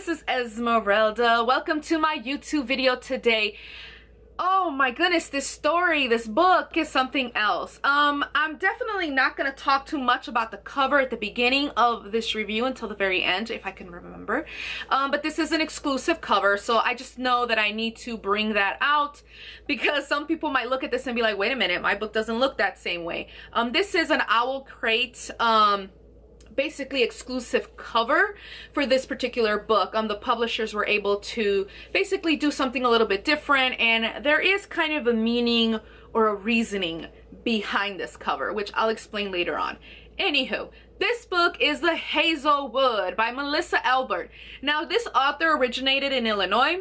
this is Esmeralda. Welcome to my YouTube video today. Oh my goodness, this book is something else. I'm definitely not going to talk too much about the cover at the beginning of this review until the very end, if I can remember. But this is an exclusive cover, so I just know that I need to bring that out because some people might look at this and be like, wait a minute, my book doesn't look that same way. This is an Owl Crate, basically exclusive cover for this particular book. The publishers were able to basically do something a little bit different, and there is kind of a meaning or a reasoning behind this cover, which I'll explain later on. Anywho, this book is The Hazel Wood by Melissa Albert. Now, this author originated in Illinois,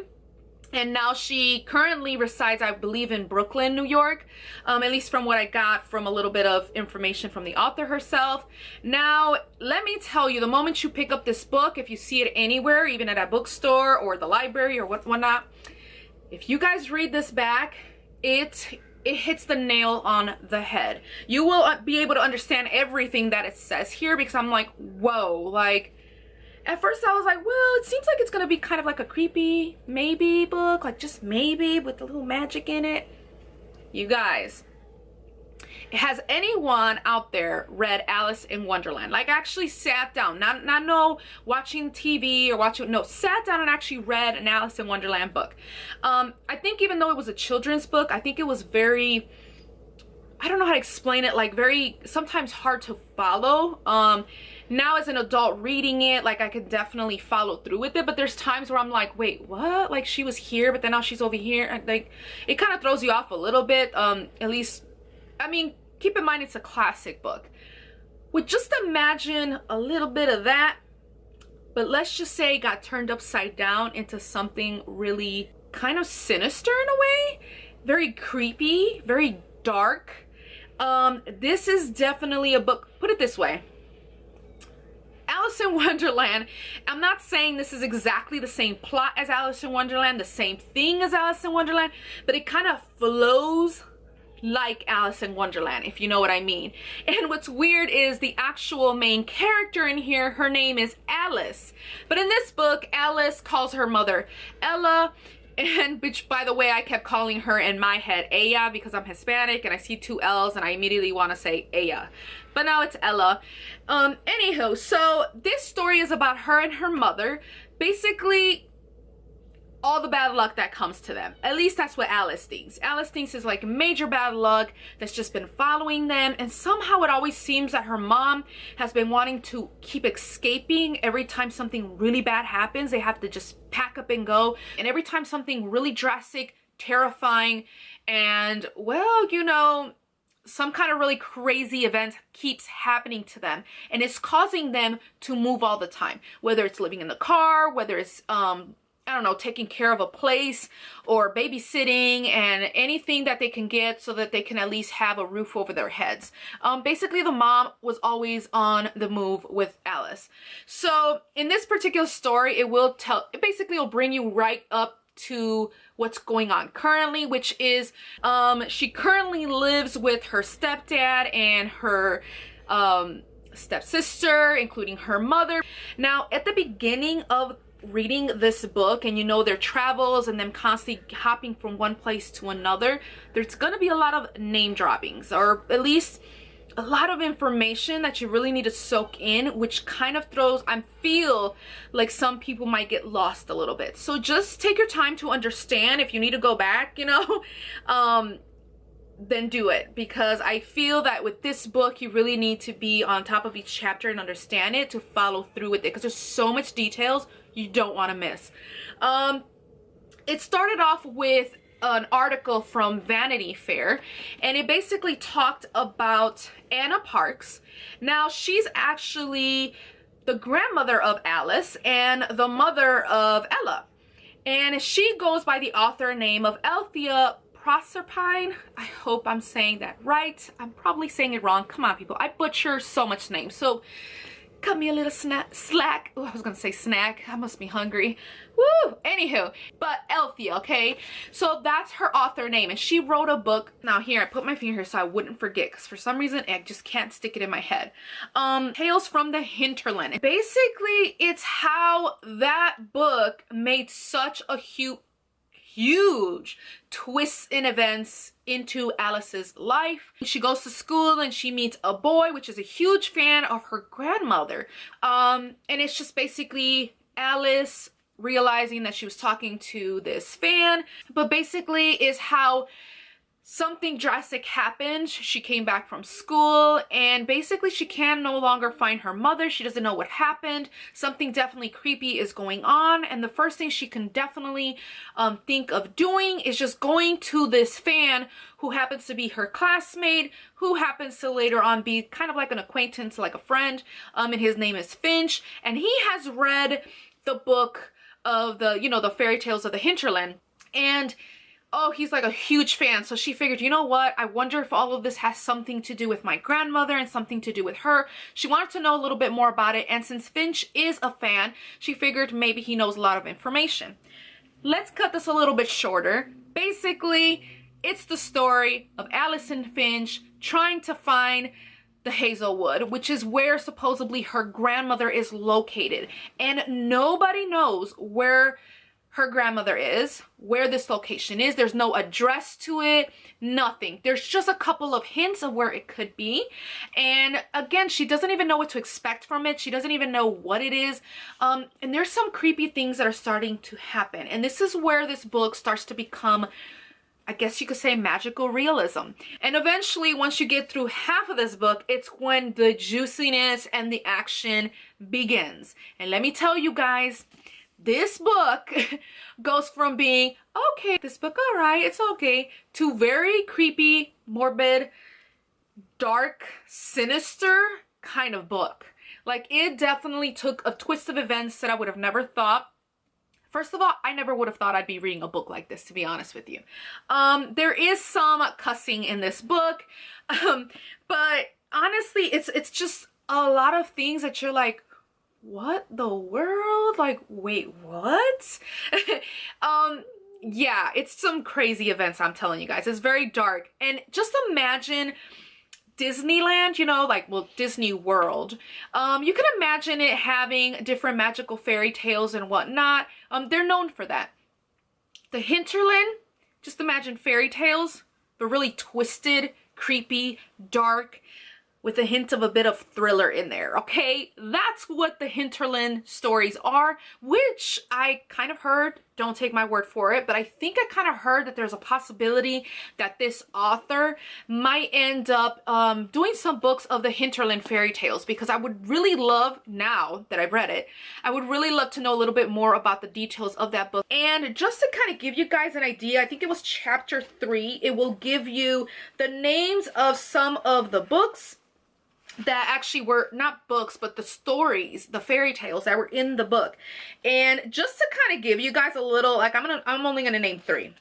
and now she currently resides, I believe, in Brooklyn, New York, at least from what I got from a little bit of information from the author herself. Now, let me tell you, the moment you pick up this book, if you see it anywhere, even at a bookstore or the library or whatnot, if you guys read this back, it hits the nail on the head. You will be able to understand everything that it says here, because I'm like, whoa, like, at first I was like, well, it seems like it's gonna be kind of like a creepy maybe book, like just maybe with a little magic in it. You guys, has anyone out there read Alice in Wonderland? Like, actually sat down, not no watching TV or watching, no, sat down and actually read an Alice in Wonderland book. I think even though it was a children's book, I think it was very, I don't know how to explain it, like very sometimes hard to follow. Now as an adult reading it, like, I could definitely follow through with it, but there's times where I'm like, wait, what? Like, she was here, but then now she's over here. And like, it kind of throws you off a little bit. At least, I mean, keep in mind it's a classic book. Would just imagine a little bit of that, but let's just say it got turned upside down into something really kind of sinister in a way. Very creepy, very dark. This is definitely a book, put it this way. Alice in Wonderland, I'm not saying this is exactly the same plot as Alice in Wonderland, the same thing as Alice in Wonderland, but it kind of flows like Alice in Wonderland, if you know what I mean. And what's weird is the actual main character in here, her name is Alice. But in this book, Alice calls her mother Ella, and which, by the way, I kept calling her in my head Ella because I'm Hispanic and I see two L's and I immediately want to say Ella. But now it's Ella. Anywho, so this story is about her and her mother. Basically, all the bad luck that comes to them. At least that's what Alice thinks. Alice thinks it's like major bad luck that's just been following them, and somehow it always seems that her mom has been wanting to keep escaping. Every time something really bad happens, they have to just pack up and go. And every time something really drastic, terrifying, and, well, you know, some kind of really crazy event keeps happening to them, and it's causing them to move all the time. Whether it's living in the car, whether it's I don't know, taking care of a place or babysitting and anything that they can get so that they can at least have a roof over their heads. Basically, the mom was always on the move with Alice. So in this particular story, it basically will bring you right up to what's going on currently, which is she currently lives with her stepdad and her stepsister, including her mother. Now, at the beginning of reading this book, and you know, their travels and them constantly hopping from one place to another, there's gonna be a lot of name droppings, or at least a lot of information that you really need to soak in, which kind of throws, I feel like some people might get lost a little bit. So just take your time to understand. If you need to go back, you know, then do it, because I feel that with this book you really need to be on top of each chapter and understand it to follow through with it, because there's so much details you don't want to miss. It started off with an article from Vanity Fair, and it basically talked about Anna Parks. Now, she's actually the grandmother of Alice and the mother of Ella, and she goes by the author name of Althea Proserpine. I hope I'm saying that right. I'm probably saying it wrong. Come on, people. I butcher so much names. So cut me a little slack. Oh, I was gonna say snack. I must be hungry. Woo! Anywho, but Althea, okay? So that's her author name, and she wrote a book. Now here, I put my finger here so I wouldn't forget, because for some reason I just can't stick it in my head. Tales from the Hinterland. Basically, it's how that book made such a huge twists in events into Alice's life. She goes to school and she meets a boy, which is a huge fan of her grandmother. And it's just basically Alice realizing that she was talking to this fan, but basically is how something drastic happened. She came back from school and basically she can no longer find her mother. She doesn't know what happened. Something definitely creepy is going on, and the first thing she can definitely think of doing is just going to this fan who happens to be her classmate, who happens to later on be kind of like an acquaintance, like a friend, and his name is Finch, and he has read the book of the, you know, the fairy tales of the Hinterland, and oh, he's like a huge fan. So she figured, you know what? I wonder if all of this has something to do with my grandmother and something to do with her. She wanted to know a little bit more about it. And since Finch is a fan, she figured maybe he knows a lot of information. Let's cut this a little bit shorter. Basically, it's the story of Alice and Finch trying to find the Hazelwood, which is where supposedly her grandmother is located. And nobody knows where her grandmother is, where this location is. There's no address to it, nothing. There's just a couple of hints of where it could be. And again, she doesn't even know what to expect from it. She doesn't even know what it is. And there's some creepy things that are starting to happen. And this is where this book starts to become, I guess you could say, magical realism. And eventually, once you get through half of this book, it's when the juiciness and the action begins. And let me tell you guys, this book goes from being, okay, this book, all right, it's okay, to very creepy, morbid, dark, sinister kind of book. Like, it definitely took a twist of events that I would have never thought. First of all, I never would have thought I'd be reading a book like this, to be honest with you. There is some cussing in this book, but honestly, it's just a lot of things that you're like, what the world? Like, wait, what? Yeah, it's some crazy events, I'm telling you guys. It's very dark. And just imagine Disneyland, you know, like, well, Disney World. You can imagine it having different magical fairy tales and whatnot. They're known for that. The Hinterland, just imagine fairy tales, but really twisted, creepy, dark, with a hint of a bit of thriller in there, okay? That's what the Hinterland stories are, which I kind of heard, don't take my word for it, but I think I kind of heard that there's a possibility that this author might end up doing some books of the Hinterland fairy tales, because I would really love, now that I've read it, I would really love to know a little bit more about the details of that book. And just to kind of give you guys an idea, I think it was chapter 3, it will give you the names of some of the books that actually were not books, but the stories, the fairy tales that were in the book. And just to kind of give you guys a little, like, I'm only gonna name 3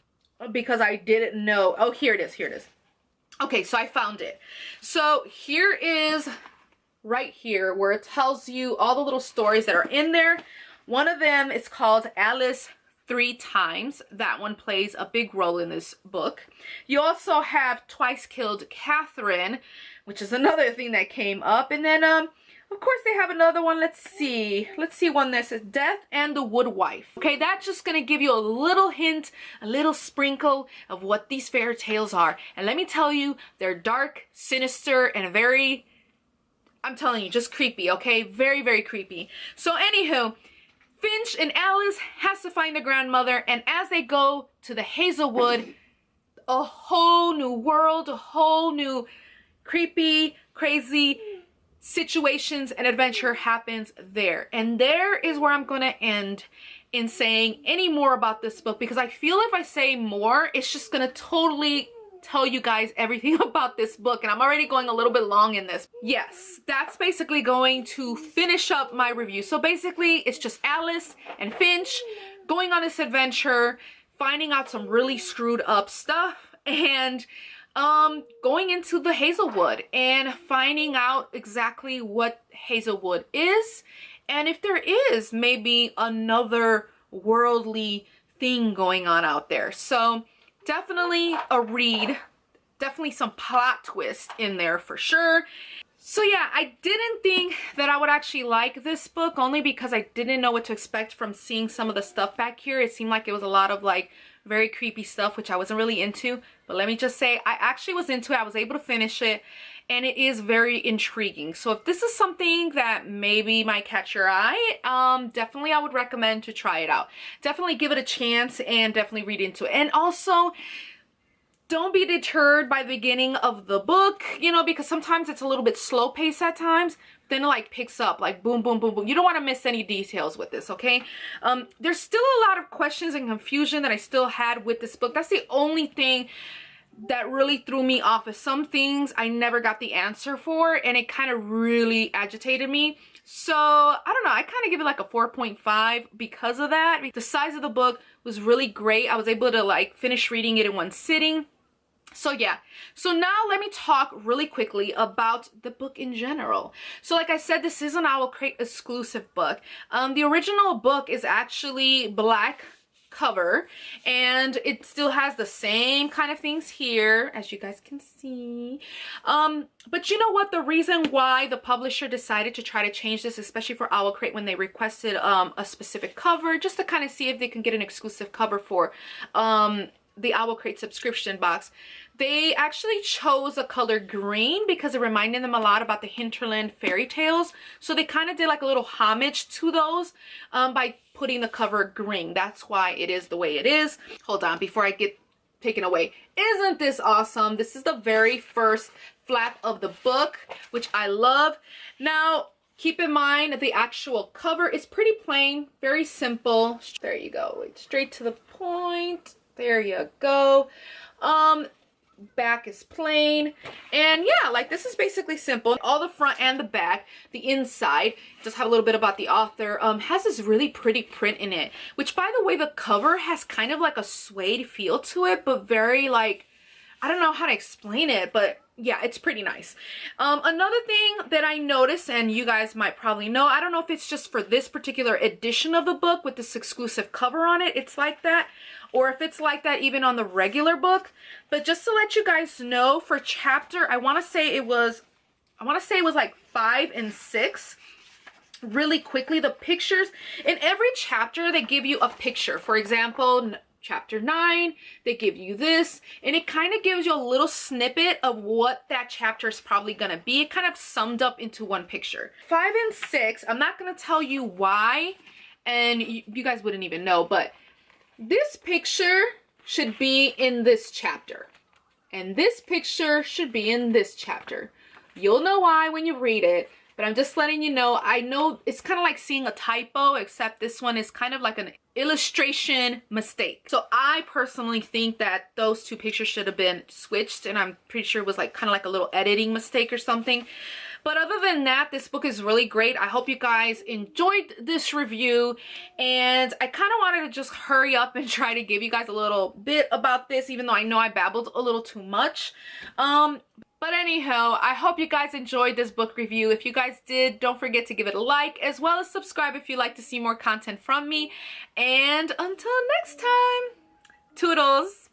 because I didn't know. Oh, here it is. Okay, so I found it. So here is right here where it tells you all the little stories that are in there. One of them is called Alice 3 Times. That one plays a big role in this book. You also have Twice Killed Catherine, which is another thing that came up. And then, of course, they have another one. Let's see one that says Death and the Woodwife. Okay, that's just gonna give you a little hint, a little sprinkle of what these fairy tales are. And let me tell you, they're dark, sinister, and very, I'm telling you, just creepy, okay? Very, very creepy. So anywho, Finch and Alice has to find the grandmother, and as they go to the Hazelwood, a whole new world, a whole new creepy, crazy situations and adventure happens there. And there is where I'm going to end in saying any more about this book, because I feel if I say more, it's just going to totally tell you guys everything about this book, and I'm already going a little bit long in this. Yes, that's basically going to finish up my review. So basically, it's just Alice and Finch going on this adventure, finding out some really screwed up stuff, and going into the Hazelwood and finding out exactly what Hazelwood is, and if there is maybe another worldly thing going on out there. So definitely a read, definitely some plot twist in there for sure. So yeah, I didn't think that I would actually like this book, only because I didn't know what to expect from seeing some of the stuff back here. It seemed like it was a lot of like very creepy stuff, which I wasn't really into. But let me just say, I actually was into it. I was able to finish it, and it is very intriguing. So if this is something that maybe might catch your eye, definitely I would recommend to try it out. Definitely give it a chance and definitely read into it. And also, don't be deterred by the beginning of the book, you know, because sometimes it's a little bit slow paced at times. Then it like picks up like boom, boom, boom, boom. You don't want to miss any details with this, okay? There's still a lot of questions and confusion that I still had with this book. That's the only thing that really threw me off. Is some things I never got the answer for, and it kind of really agitated me. So I don't know, I kind of give it like a 4.5 because of that. The size of the book was really great. I was able to like finish reading it in one sitting. So yeah, so now let me talk really quickly about the book in general. So like I said, this is an Owl Crate exclusive book. The original book is actually black cover, and it still has the same kind of things here, as you guys can see. But you know what? The reason why the publisher decided to try to change this, especially for Owl Crate, when they requested a specific cover, just to kind of see if they can get an exclusive cover for the Owl Crate subscription box, they actually chose a color green because it reminded them a lot about the Hinterland fairy tales. So they kind of did like a little homage to those by putting the cover green. That's why it is the way it is. Hold on, before I get taken away. Isn't this awesome? This is the very first flap of the book, which I love. Now, keep in mind that the actual cover is pretty plain, very simple. There you go, straight to the point. There you go. Back is plain, and yeah, like this is basically simple. All the front and the back, the inside just have a little bit about the author. Has this really pretty print in it, which by the way, the cover has kind of like a suede feel to it, but very like, I don't know how to explain it, but yeah, it's pretty nice. Another thing that I noticed, and you guys might probably know, I don't know if it's just for this particular edition of the book with this exclusive cover on it, it's like that, or if it's like that even on the regular book. But just to let you guys know, for chapter, I want to say it was like 5 and 6. Really quickly, the pictures in every chapter, they give you a picture. For example, chapter 9, they give you this, and it kind of gives you a little snippet of what that chapter is probably going to be. It kind of summed up into one picture. 5 and 6, I'm not going to tell you why, and you guys wouldn't even know, but this picture should be in this chapter, and this picture should be in this chapter. You'll know why when you read it, but I'm just letting you know. I know it's kind of like seeing a typo, except this one is kind of like an illustration mistake. So I personally think that those two pictures should have been switched, and I'm pretty sure it was like kind of like a little editing mistake or something. But other than that, this book is really great. I hope you guys enjoyed this review, and I kind of wanted to just hurry up and try to give you guys a little bit about this, even though I know I babbled a little too much. But anyhow, I hope you guys enjoyed this book review. If you guys did, don't forget to give it a like, as well as subscribe if you'd like to see more content from me. And until next time, toodles!